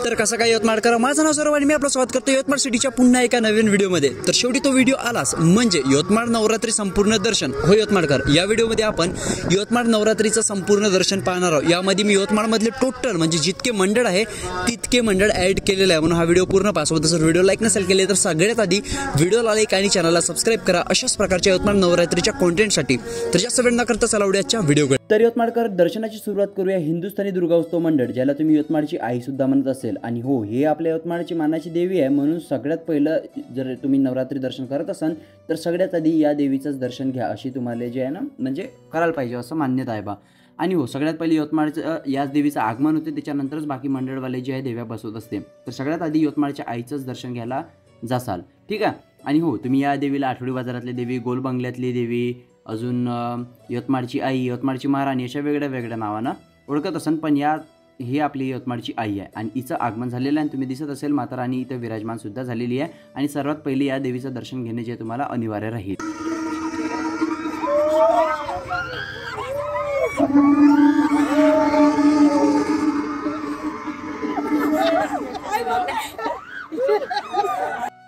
तर कसं काय यवतमाळकर, माझं नाव सौरभ आणि मी आपलं स्वागत करतो यवतमाळ सिटीच्या पुन्हा एका नवीन व्हिडिओमध्ये। तर शेवटी तो व्हिडिओ आलाच म्हणजे यवतमाळ नवरात्री संपूर्ण दर्शन हो यवतमाळकर। या व्हिडिओमध्ये आपण यवतमाळ नवरात्रीचं संपूर्ण दर्शन पाहणार आहोत। यामध्ये मी यवतमाळ मधले टोटल म्हणजे जितके मंडळ आहे तितके मंडळ ऍड केलेले आहे, म्हणून हा व्हिडिओ पूर्ण पाहा। जर व्हिडिओ लाईक नसेल केले तर सगळ्यात आधी व्हिडिओला लाईक आणि चॅनलला सबस्क्राइब करा अशाच प्रकारच्या यवतमाळ नवरात्रीच्या कंटेंटसाठी। तर जास्त वेळ न करता चला व्हिडिओच्या व्हिडिओकडे। तर यवतमाळकर दर्शनाची सुरुवात करूया हिंदुस्थानी दुर्गा उत्सव मंडळ, ज्याला तुम्ही यवतमाळची आई सुद्धा म्हणत असेल। आणि हो, हे आपल्या यवतमाळची मानाची देवी आहे, म्हणून सगळ्यात पहिलं जर तुम्ही नवरात्री दर्शन करत असाल तर सगळ्यात आधी या देवीचंच दर्शन घ्या अशी तुम्हाला जे आहे ना म्हणजे करायला पाहिजे असं मान्यता आहे बा। आणि हो, सगळ्यात पहिले यवतमाळचं याच देवीचं आगमन होते, त्याच्यानंतरच बाकी मंडळवाले जे आहे देव्या बसवत असते। तर सगळ्यात आधी यवतमाळच्या आईचंच दर्शन घ्यायला जासाल, ठीक आहे। आणि हो, तुम्ही या देवीला आठवडी बाजारातली देवी, गोल बंगल्यातली देवी, अजून यवतमाळची आई, यवतमाळची महाराणी अशा वेगळ्या वेगळ्या नावानं ओळखत असाल, पण ही आपली यवतमाळची आई आहे आणि हिचं आगमन झालेलं आहे। तुम्ही दिसत असेल माता राणी इथं विराजमान सुद्धा झालेली आहे आणि सर्वात पहिले या देवीचं दर्शन घेणे जे तुम्हाला अनिवार्य राहील।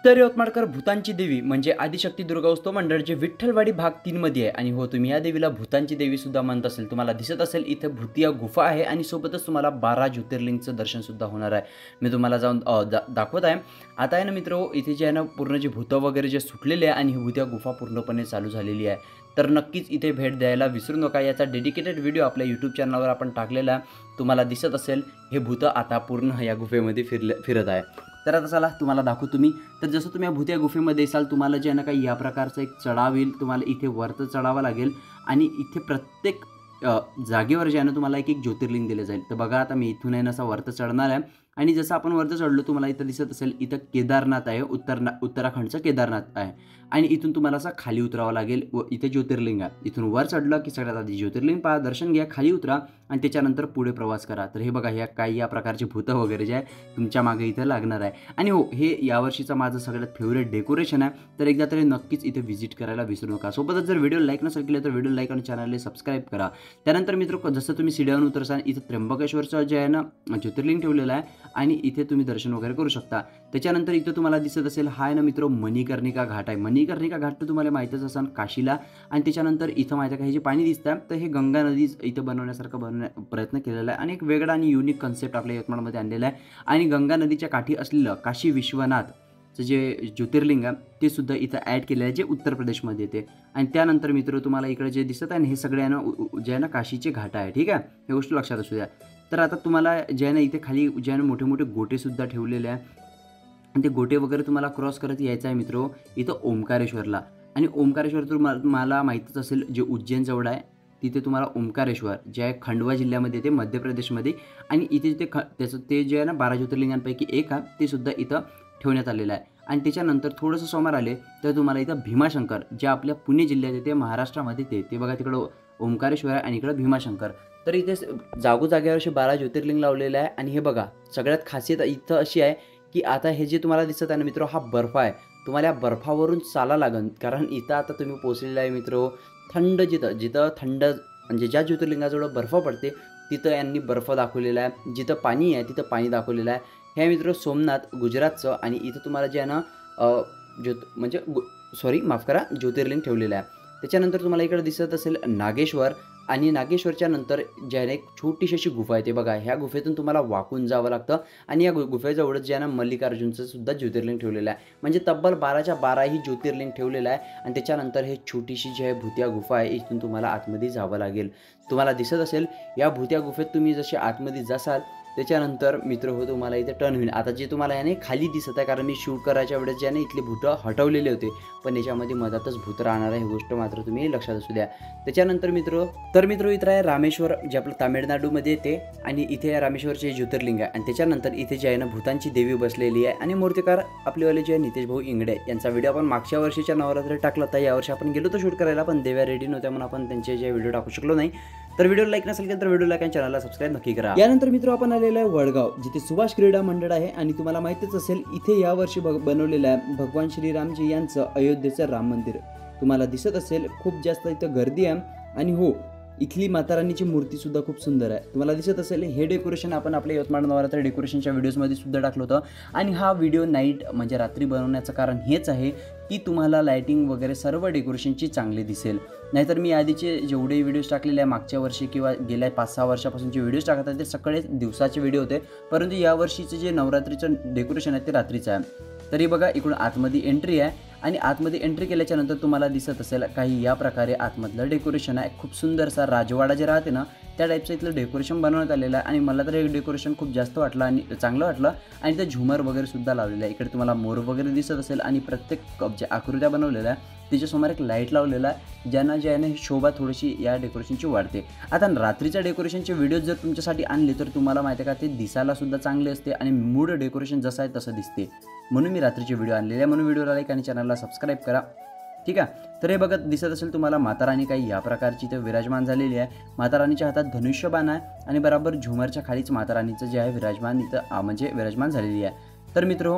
तर यवतमाळकर भूतांची देवी म्हणजे आदिशक्ती दुर्गा उत्सव मंडळ जे विठ्ठलवाडी भाग 3 मध्ये आहे। आणि हो, तुम्ही या देवीला भूतांची देवी सुद्धा म्हणत असेल। तुम्हाला दिसत असेल इथं भूतिया गुफा आहे आणि सोबतच तुम्हाला 12 ज्योतिर्लिंगचं दर्शन सुद्धा होणार आहे। मी तुम्हाला जाऊन दाखवत आहे। आता आहे ना मित्र, इथे जे आहे ना पूर्ण जे भूत वगैरे जे सुटलेले आहे आणि ही भूतिया गुफा पूर्णपणे चालू झालेली आहे। तर नक्कीच इथे भेट द्यायला विसरू नका। याचा डेडिकेटेड व्हिडिओ आपल्या यूट्यूब चॅनलवर आपण टाकलेला आहे। तुम्हाला दिसत असेल हे भूत आता पूर्ण या गुफेमध्ये फिरत आहे। तर आता चला तुम्हाला दाखवतो मी। तर जसं तुम्ही या भूतिया गुफेमध्ये असाल, तुम्हाला जे आहे ना काही या प्रकारचा एक चढाव येईल, तुम्हाला इथे वरतं चढावं लागेल आणि इथे प्रत्येक जागेवर जे आहे ना तुम्हाला एक एक ज्योतिर्लिंग दिले जाईल। तर बघा, आता मी इथून आहे ना असा वरतं चढणार आहे आणि जसं आपण वरतं चढलो तुम्हाला इथं दिसत असेल इथं केदारनाथ आहे, उत्तराखंडचं केदारनाथ आहे आणि इथून तुम्हाला असं खाली उतरावं लागेल व इथे ज्योतिर्लिंग आहे। इथून वर चढलं की सगळ्यात आधी ज्योतिर्लिंग पहा, दर्शन घ्या, खाली उतरा आणि त्याच्यानंतर पुढे प्रवास करा। तर हे बघा, ह्या काही या प्रकारचे भूतं वगैरे जे आहे तुमच्या मागे इथं लागणार आहे। आणि हो, हे यावर्षीचं माझं सगळ्यात फेवरेट डेकोरेशन आहे, तर एकदा तरी नक्कीच इथे व्हिजिट करायला विसरू नका। सोबतच जर व्हिडिओ लाईक नसेल केलं तर व्हिडिओ लाईक आणि चॅनलला सबस्क्राईब करा। त्यानंतर मित्र, जसं तुम्ही सीडीवरून उतरसाल इथं त्र्यंबकेश्वरचं जे आहे ना ज्योतिर्लिंग ठेवलेलं आहे आणि इथे तुम्ही दर्शन वगैरे करू शकता। त्याच्यानंतर इथं तुम्हाला दिसत असेल हा आहे ना मित्र मणिकर्णिका घाट आहे। मणिकर्णिका घाट तर तुम्हाला माहितीच असेल काशीला। आणि त्याच्यानंतर इथं माहिती आहे का, हे जे पाणी दिसतं तर हे गंगा नदी इथं बनवण्यासारखं प्रयत्न केलेला आहे आणि एक वेगळा आणि युनिक कन्सेप्ट आपल्या यवतमाळमध्ये आणलेला आहे। आणि गंगा नदीच्या काठी असलेलं काशी विश्वनाथचं जे ज्योतिर्लिंग आहे ते सुद्धा इथं ॲड केलेलं आहे, जे उत्तर प्रदेशमध्ये येते। आणि त्यानंतर मित्र, तुम्हाला इकडे जे दिसत आहे ना हे सगळे जे आहे ना काशीचे घाट आहे, ठीक आहे, हे गोष्ट लक्षात असू द्या। तर आता तुम्हाला जे आहे ना इथे खाली जे आहे ना मोठे मोठे गोटेसुद्धा ठेवलेले आहे आणि ते गोटे वगैरे तुम्हाला क्रॉस करत यायचं आहे मित्र इथं ओमकारेश्वरला। आणि ओमकारेश्वर तुम्हाला माहीतच असेल जे उज्जैन जवळ आहे, तिथे तुम्हाला ओमकारेश्वर जे आहे खंडवा जिल्ह्यामध्ये येते मध्य प्रदेशमध्ये। आणि इथे त्याचं ते जे आहे ना 12 ज्योतिर्लिंगांपैकी एक आहे ते सुद्धा इथं ठेवण्यात आलेलं आहे। आणि त्याच्यानंतर थोडंसं समोर आले तर तुम्हाला इथं भीमाशंकर जे आपल्या पुणे जिल्ह्यात येते महाराष्ट्रामध्ये ते बघा, तिकडं ओमकारेश्वर आहे आणि इकडं भीमाशंकर। तर इथे जागोजागेवर असे 12 ज्योतिर्लिंग लावलेलं आहे। आणि हे बघा, सगळ्यात खासियत इथं अशी आहे की आता हे जे तुम्हाला दिसत आहे ना मित्र, हा बर्फ आहे, तुम्हाला या बर्फावरून चाला लागेल, कारण इथं आता तुम्ही पोहोचलेला आहे मित्र थंड जिथं थंड म्हणजे ज्या ज्योतिर्लिंगाजवळ बर्फ पडते तिथं यांनी बर्फ दाखवलेला आहे, जिथं पाणी आहे तिथं पाणी दाखवलेलं आहे। हे मित्र सोमनाथ गुजरातचं आणि इथं तुम्हाला जे आहे ना ज्योतिर्लिंग ठेवलेलं आहे। त्याच्यानंतर तुम्हाला इकडे दिसत असेल नागेश्वर आणि नागेश्वरच्या नंतर जे आहे एक छोटीशी अशी गुफा आहे, ते बघा, ह्या गुफेतून तुम्हाला वाकून जावं लागतं आणि या गुफेजवळच जे आहे ना मल्लिकार्जुनचं सुद्धा ज्योतिर्लिंग ठेवलेलं आहे। म्हणजे तब्बल 12च्या 12 ही ज्योतिर्लिंग ठेवलेलं आहे। आणि त्याच्यानंतर हे छोटीशी जी आहे भूतिया गुफा आहे, इथून तुम्हाला आतमध्ये जावं लागेल। तुम्हाला दिसत असेल या भूतिया गुफेत तुम्ही जसे आतमध्ये जासाल त्याच्यानंतर मित्र हो तुम्हाला इथे टर्न होईल। आता जे तुम्हाला याने खाली दिसत आहे, कारण मी शूट करायच्या वेळेस ज्याने इथले भूतं हटवलेले होते, पण याच्यामध्ये मधातच भूत राहणार आहे, ही गोष्ट मात्र तुम्ही लक्षात असू द्या। त्याच्यानंतर मित्र इथं आहे रामेश्वर, जे आपलं तामिळनाडूमध्ये येते आणि इथे रामेश्वरचे ज्योतिर्लिंग आहे। आणि त्याच्यानंतर इथे जे आहे ना भूतांची देवी बसलेली आहे आणि मूर्तिकार आपलेवाले जे आहे नितेश भाऊ इंगडे यांचा व्हिडिओ आपण मागच्या वर्षीच्या नवरात्री टाकला होता। यावर्षी आपण गेलो होतो शूट करायला, पण देव्या रेडी नव्हत्या म्हणून आपण त्यांचे जे व्हिडिओ टाकू शकलो नाही। तर व्हिडिओ लाईक नसेल केलं तर व्हिडिओ लाईक आणि चॅनलला सबस्क्राईब नक्की करा। यानंतर मित्र आपण आलेलो आहे वडगाव, जिथे सुभाष क्रीडा मंडळ आहे आणि तुम्हाला माहितीच असेल इथे यावर्षी बनवलेलं आहे भगवान श्रीरामजी यांचं अयोध्येचं राम मंदिर। तुम्हाला दिसत असेल खूप जास्त इथं गर्दी आहे आणि हो इथली माता रानीची मूर्तीसुद्धा खूप सुंदर आहे. तुम्हाला दिसत असेल हे डेकोरेशन आपण आपल्या यवतमाळ नवरात्र डेकोरेशनच्या व्हिडिओजमध्ये सुद्धा टाकलं होतं. आणि हा व्हिडिओ नाईट म्हणजे रात्री बनवण्याचं कारण हेच आहे की तुम्हाला लाईटिंग वगैरे सर्व डेकोरेशनची चांगली दिसेल. नाहीतर मी आधीचे जेवढे व्हिडिओज टाकलेले आहे मागच्या वर्षी किंवा गेल्या 5-6 वर्षापासूनचे व्हिडिओज टाकत आहे ते सगळे दिवसाचे व्हिडिओ होते, परंतु यावर्षीचे जे नवरात्रीचं डेकोरेशन आहे ते रात्रीचं आहे. तरी बघा इकडून आतमध्ये एंट्री आहे आणि आतमध्ये एंट्री केल्याच्यानंतर तुम्हाला दिसत असेल काही या प्रकारे आतमधलं डेकोरेशन आहे. खूप सुंदरसा राजवाडा जे राहते ना त्या टाईपचं इथलं डेकोरेशन बनवण्यात आलेलं आहे आणि मला तर हे डेकोरेशन खूप जास्त वाटलं आणि चांगलं वाटलं. आणि ते झुमर वगैरे सुद्धा लावलेलं आहे. इकडे तुम्हाला मोर वगैरे दिसत असेल आणि प्रत्येक जे आकृत्या बनवलेल्या आहे त्याच्यासमोर एक लाईट लावलेला आहे ज्याने शोभा थोडीशी या डेकोरेशनची वाढते. आता रात्रीच्या डेकोरेशनचे व्हिडिओ जर तुमच्यासाठी आणले तर तुम्हाला माहिती आहे का ते दिसायला सुद्धा चांगले असते आणि मूड डेकोरेशन जसं आहे तसं दिसते, म्हणून मी रात्रीचे व्हिडिओ आणलेले आहे. म्हणून व्हिडिओला लाईक आणि चॅनलला सबस्क्राईब करा. ठीक आहे. तर हे बघत दिसत असेल तुम्हाला माता राणी काही या प्रकारची इथं विराजमान झालेली आहे. माता राणीच्या हातात धनुष्यबाण आहे आणि बरोबर झुमरच्या खालीच माता राणीचं जे आहे विराजमान इथं म्हणजे विराजमान झालेली आहे. तर मित्र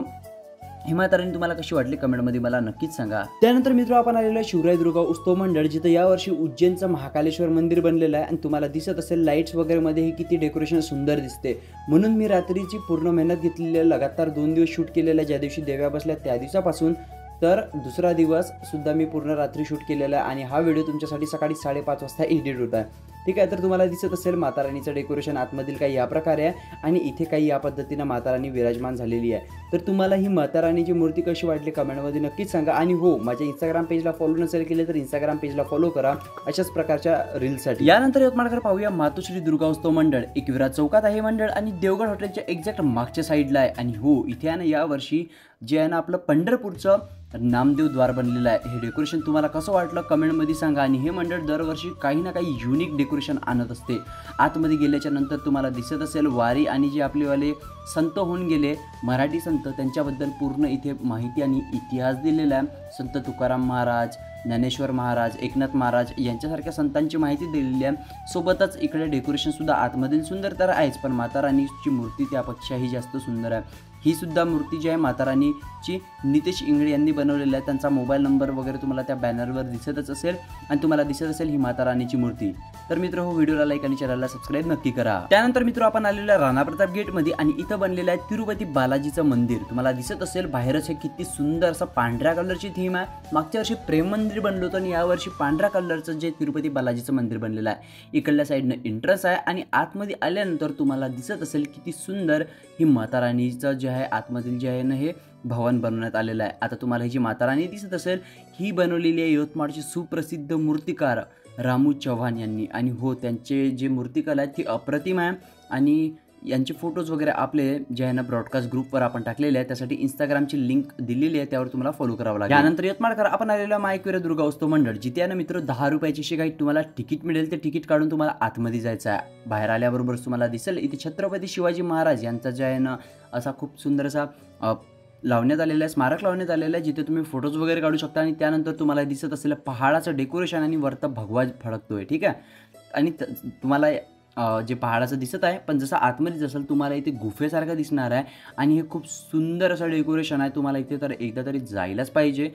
ही माता राणी तुम्हाला कशी वाटली कमेंटमध्ये मला नक्कीच सांगा. त्यानंतर मित्र आपण आलेलो आहे शिवराय दुर्गा उत्सव मंडळ जिथं यावर्षी उज्जैनचं महाकालेश्वर मंदिर बनलेलं आहे आणि तुम्हाला दिसत असेल लाईट्स वगैरे मध्ये हे किती डेकोरेशन सुंदर दिसते. म्हणून मी रात्रीची पूर्ण मेहनत घेतलेली आहे. लगातार 2 दिवस शूट केलेलं आहे. ज्या दिवशी देव्या बसल्या त्या दिवसापासून तर दुसरा दिवस सुद्धा मी पूर्ण रात्री शूट केलेला आहे आणि हा व्हिडिओ तुमच्यासाठी सकाळी 5:30 वाजता एडिट होत आहे. ठीक आहे. तर तुम्हाला दिसत असेल माता राणीचं डेकोरेशन आतमधील काही या प्रकारे आहे आणि इथे काही या पद्धतीनं माता राणी विराजमान झालेली आहे. तर तुम्हाला ही माता राणीची मूर्ती कशी वाटली कमेंटमध्ये नक्कीच सांगा. आणि हो, माझ्या इंस्टाग्राम पेजला फॉलो नसेल केले तर इंस्टाग्राम पेजला फॉलो करा अशाच प्रकारच्या रील्ससाठी. यानंतर यवतमाळकर पाहूया मातोश्री दुर्गा उत्सव मंडळ. एकविरा चौकात आहे मंडळ आणि देवगड हॉटेलच्या एक्झॅक्ट मागच्या साईडला आहे. आणि हो, इथे आहे ना यावर्षी जे आहे ना आपलं पंढरपूरचं नामदेव द्वार बनलेलं आहे. हे डेकोरेशन तुम्हाला कसं वाटलं कमेंटमध्ये सांगा. आणि हे मंडळ दरवर्षी काही ना काही युनिक डेकोरेशन आणत असते. आतमध्ये गेल्याच्या नंतर तुम्हाला दिसत असेल वारी आणि जे आपलेवाले संत होऊन गेले मराठी संत त्यांच्याबद्दल पूर्ण इथे माहिती आणि इतिहास दिलेला आहे. संत तुकाराम महाराज, ज्ञानेश्वर महाराज, एकनाथ महाराज यांच्यासारख्या संतांची माहिती दिलेली आहे. सोबतच इकडे डेकोरेशनसुद्धा आतमधील सुंदर तर आहेच, पण माता राणीची मूर्ती त्यापेक्षाही जास्त सुंदर आहे. ही सुद्धा मूर्ती जी आहे माता राणीची नितेश इंगळे यांनी बनवलेली आहे. त्यांचा मोबाईल नंबर वगैरे तुम्हाला त्या बॅनरवर दिसतच असेल आणि तुम्हाला दिसत असेल ही माता राणीची मूर्ती. तर मित्र हो, व्हिडिओला लाईक आणि चॅनलला सबस्क्राईब नक्की करा. त्यानंतर मित्र आपण आलेलो आहे राणा प्रताप गेटमध्ये आणि इथं बनलेलं आहे तिरुपती बालाजीचं मंदिर. तुम्हाला दिसत असेल बाहेरच हे किती सुंदर असं पांढऱ्या कलरची थीम आहे. मागच्या वर्षी प्रेम मंदिर बनलं होतं आणि यावर्षी पांढऱ्या कलरचं जे तिरुपती बालाजीचं मंदिर बनलेलं आहे. इकडल्या साईडनं एंट्रन्स आहे आणि आतमध्ये आल्यानंतर तुम्हाला दिसत असेल किती सुंदर ही माता राणीचं जे आहे आतमधील जे आहे ना हे भवन बनवण्यात आलेलं आहे. आता तुम्हाला ही जी माता राणी दिसत असेल ही बनवलेली आहे यवतमाळची सुप्रसिद्ध मूर्तिकार रामू चव्हाण यांनी. आणि हो, त्यांचे जे मूर्तिकला आहेत ती अप्रतिम आहे आणि यांचे फोटोज वगैरे आपले जे आहे ना ब्रॉडकास्ट ग्रुपवर आपण टाकलेले आहे. त्यासाठी इंस्टाग्रामची लिंक दिलेली आहे, त्यावर तुम्हाला फॉलो करावं लागेल. यानंतर यवतमाळकर आपण आलेला एकविरा दुर्गा उत्सव मंडळ जिथे आहे ना मित्र 10 रुपयाची अशी काही तुम्हाला तिकीट मिळेल. ते तिकीट काढून तुम्हाला आतमध्ये जायचं आहे. बाहेर आल्याबरोबर तुम्हाला दिसेल इथे छत्रपती शिवाजी महाराज यांचा जे आहे ना असा खूप सुंदर असा लावण्यात आलेलं आहे, स्मारक लावण्यात आलेलं आहे जिथे तुम्ही फोटोज वगैरे काढू शकता. आणि त्यानंतर तुम्हाला दिसत असलेलं पहाडाचं डेकोरेशन आणि वरता भगवा फडकतोय. ठीक आहे. आणि तुम्हाला जे पहाडाचं दिसत आहे पण जसं आतमध्ये जसं तुम्हाला इथे गुफेसारखं दिसणार आहे आणि हे खूप सुंदर असं डेकोरेशन आहे. तुम्हाला इथे तर एकदा तरी जायलाच पाहिजे.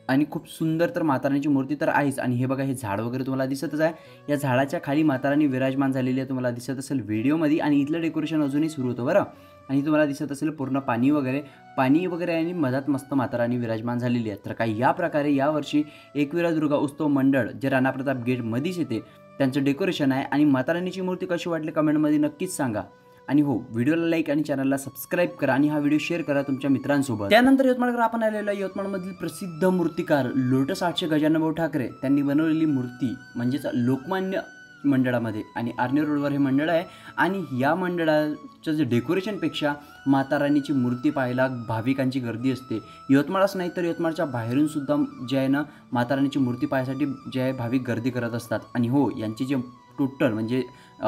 आणि खूप सुंदर तर माता राणीची मूर्ती तर आहेच. आणि हे बघा हे झाड वगैरे तुम्हाला दिसतच आहे. या झाडाच्या खाली माता राणी विराजमान झालेली आहे, तुम्हाला दिसत असेल व्हिडिओमध्ये. आणि इथलं डेकोरेशन अजूनही सुरू होतं बरं. आणि तुम्हाला दिसत असेल पूर्ण पाणी वगैरे आणि मधात मस्त माता राणी विराजमान झालेली आहे. तर काही या प्रकारे यावर्षी एकविरा दुर्गा उत्सव मंडळ जे राणा प्रताप गेटमध्येच येते त्यांचं डेकोरेशन आहे. आणि माता राणीची मूर्ती कशी वाटली कमेंटमध्ये नक्कीच सांगा. आणि हो, व्हिडिओला लाईक आणि चॅनलला सबस्क्राईब करा आणि हा व्हिडिओ शेअर करा तुमच्या मित्रांसोबत. त्यानंतर यवतमाळकर आपण आलेलो यवतमाळमधील प्रसिद्ध मूर्तिकार लोटस आर्टचे गजाननभाऊ ठाकरे त्यांनी बनवलेली मूर्ती म्हणजेच लोकमान्य मंडळामध्ये आणि आर्नी रोडवर हे मंडळ आहे. आणि या मंडळाचं जे डेकोरेशनपेक्षा माता राणीची मूर्ती पाहायला भाविकांची गर्दी असते. यवतमाळच नाही तर यवतमाळच्या बाहेरून सुद्धा जे आहे ना माता राणीची मूर्ती पाहायसाठी जे आहे भाविक गर्दी करत असतात. आणि हो, यांची जे टोटल म्हणजे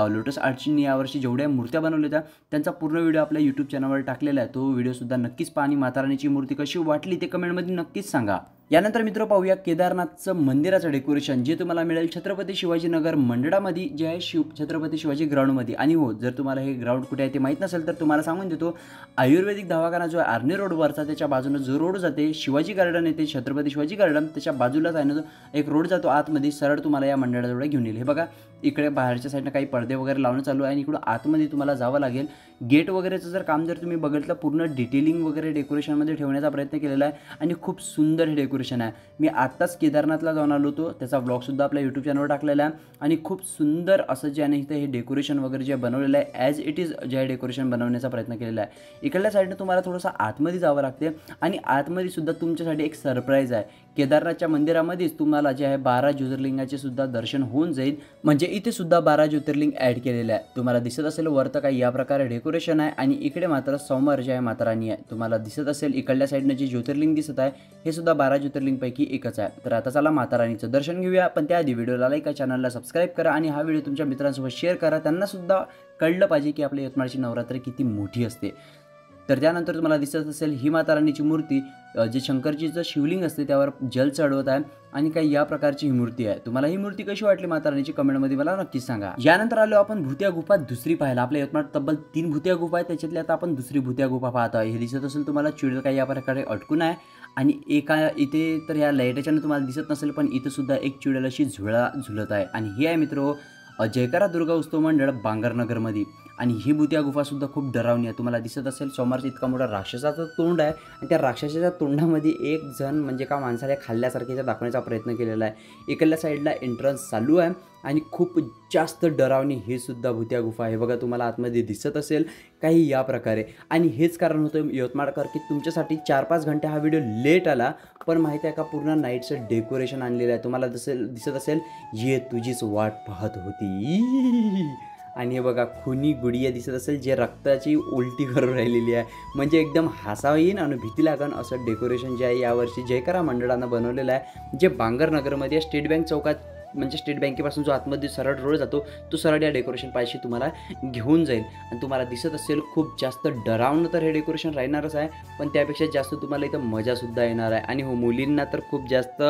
लोटस आर्टची यावर्षी जेवढ्या मूर्त्या बनवल्या होत्या त्यांचा पूर्ण व्हिडिओ आपल्या यूट्यूब चॅनलवर टाकलेला आहे। तो व्हिडिओसुद्धा नक्कीच पहा आणि माता रानीची मूर्ती कशी वाटली ते कमेंटमध्ये नक्कीच सांगा। यानंतर मित्र पाहूया केदारनाथचं मंदिराचं डेकोरेशन जे तुम्हाला मिळेल छत्रपती शिवाजीनगर मंडळामध्ये जे आहे छत्रपती शिवाजी ग्राउंडमध्ये। आणि हो, जर तुम्हाला हे ग्राउंड कुठे आहे ते माहीत नसेल तर तुम्हाला सांगून देतो, आयुर्वेदिक दवाखाना जो आहे आर्नी रोडवरचा त्याच्या बाजूने जो रोड जाते शिवाजी गार्डन येते, छत्रपती शिवाजी गार्डन त्याच्या बाजूलाच आहे ना एक रोड जातो आतमध्ये, सरळ तुम्हाला या मंडळाजवळ घेऊन येईल। हे बघा इकडे बाहेरच्या साईडनं काही पडदे वगैरे लावणं चालू आहे आणि इकडून आतमध्ये तुम्हाला जावं लागेल। गेट वगैरेचं जर काम जर तुम्ही बघितलं पूर्ण डिटेलिंग वगैरे डेकोरेशनमध्ये ठेवण्याचा प्रयत्न केलेला आहे आणि खूप सुंदर हे डेकोरेशन आहे। मी आत्ताच केदारनाथला जाऊन आलो होतो, त्याचा ब्लॉगसुद्धा आपल्या यूट्यूब चॅनलवर टाकलेला आहे आणि खूप सुंदर असं जे आहे इथं हे डेकोरेशन वगैरे जे बनवलेलं आहे ॲज इट इज जे आहे डेकोरेशन बनवण्याचा प्रयत्न केलेला आहे। इकडल्या साईडनं तुम्हाला थोडंसं आतमध्ये जावं लागते आणि आतमध्ये सुद्धा तुमच्यासाठी एक सरप्राईज आहे। केदारनाथच्या मंदिरामध्येच तुम्हाला जे आहे 12 ज्योतिर्लिंगाचे सुद्धा दर्शन होऊन जाईल, म्हणजे इथे सुद्धा 12 ज्योतिर्लिंग ॲड केलेले आहे। तुम्हाला दिसत असेल वरतं काही या प्रकारे डेकोरेशन आहे आणि इकडे मात्र समोर जे आहे माता रानी आहे। तुम्हाला दिसत असेल इकडल्या साईडनं जे ज्योतिर्लिंग दिसत आहे हे सुद्धा 12 ज्योतिर्लिंगपैकी एकच आहे। तर आता चला माता रानीचं दर्शन घेऊया, पण त्याआधी व्हिडिओला लाईक करा, चॅनलला सबस्क्राईब करा आणि हा व्हिडिओ तुमच्या मित्रांसोबत शेअर करा, त्यांना सुद्धा कळलं पाहिजे की आपल्या यवतमाळची नवरात्री किती मोठी असते। तर त्यानंतर तुम्हाला दिसत असेल ही माता रानीची मूर्ती जे शंकरजीचं शिवलिंग असते त्यावर जल चढवत आहे आणि काही या प्रकारची ही मूर्ती आहे। तुम्हाला ही मूर्ती कशी वाटली माता रानीची कमेंटमध्ये मला नक्कीच सांगा। यानंतर आलो आपण भूतिया गुफा दुसरी पाहायला। आपल्या यवतमाळ तब्बल 3 भूतिया गुफा आहेत, त्याच्यातली आता आपण दुसरी भूतिया गुफा पाहत आहे। हे दिसत असेल तुम्हाला चिडल काही या प्रकारे अटकून आहे आणि एका इथे तर ह्या लाईटाच्यानं तुम्हाला दिसत नसेल पण इथं सुद्धा एक चिडल अशी झुलत आहे आणि हे आहे मित्र जयकारा दुर्गा उत्सव मंडळ बांगरनगरमध्ये। आणि ही भूतिया गुफासुद्धा खूप डरावणी आहे। तुम्हाला दिसत असेल समोरचा इतका मोठा राक्षसाचं तोंड आहे आणि त्या राक्षसाच्या तोंडामध्ये एक जण म्हणजे का माणसाला खाल्ल्यासारखे दाखवण्याचा प्रयत्न केलेला आहे। इकडल्या साईडला एंट्रन्स चालू आहे आणि खूप जास्त डरावणी ही सुद्धा भूतिया गुफा आहे। बघा तुम्हाला आतमध्ये दिसत असेल काही या प्रकारे आणि हेच कारण होतं यवतमाळकर की तुमच्यासाठी 4-5 घंटे हा व्हिडिओ लेट आला, पण माहिती आहे का पूर्ण नाईटचं डेकोरेशन आणलेलं आहे। तुम्हाला दिसत असेल ये तुझीच वाट पाहत होती आणि हे बघा खुनी गुडिया दिसत असेल जे रक्ताची उलटी करून राहिलेली आहे, म्हणजे एकदम हसावं येईन आणि भीती लागन असं डेकोरेशन जे आहे यावर्षी जयकारा मंडळानं बनवलेलं आहे, जे बांगरनगरमध्ये स्टेट बँक चौकात म्हणजे स्टेट बँकेपासून जो आतमध्ये सरळ रोड जातो तो सरळ या डेकोरेशन पाहिजे तुम्हाला घेऊन जाईल। आणि तुम्हाला दिसत असेल खूप जास्त डरावणं तर हे डेकोरेशन राहणारच आहे, पण त्यापेक्षा जास्त तुम्हाला इथं मजासुद्धा येणार आहे। आणि हो मुलींना तर खूप जास्त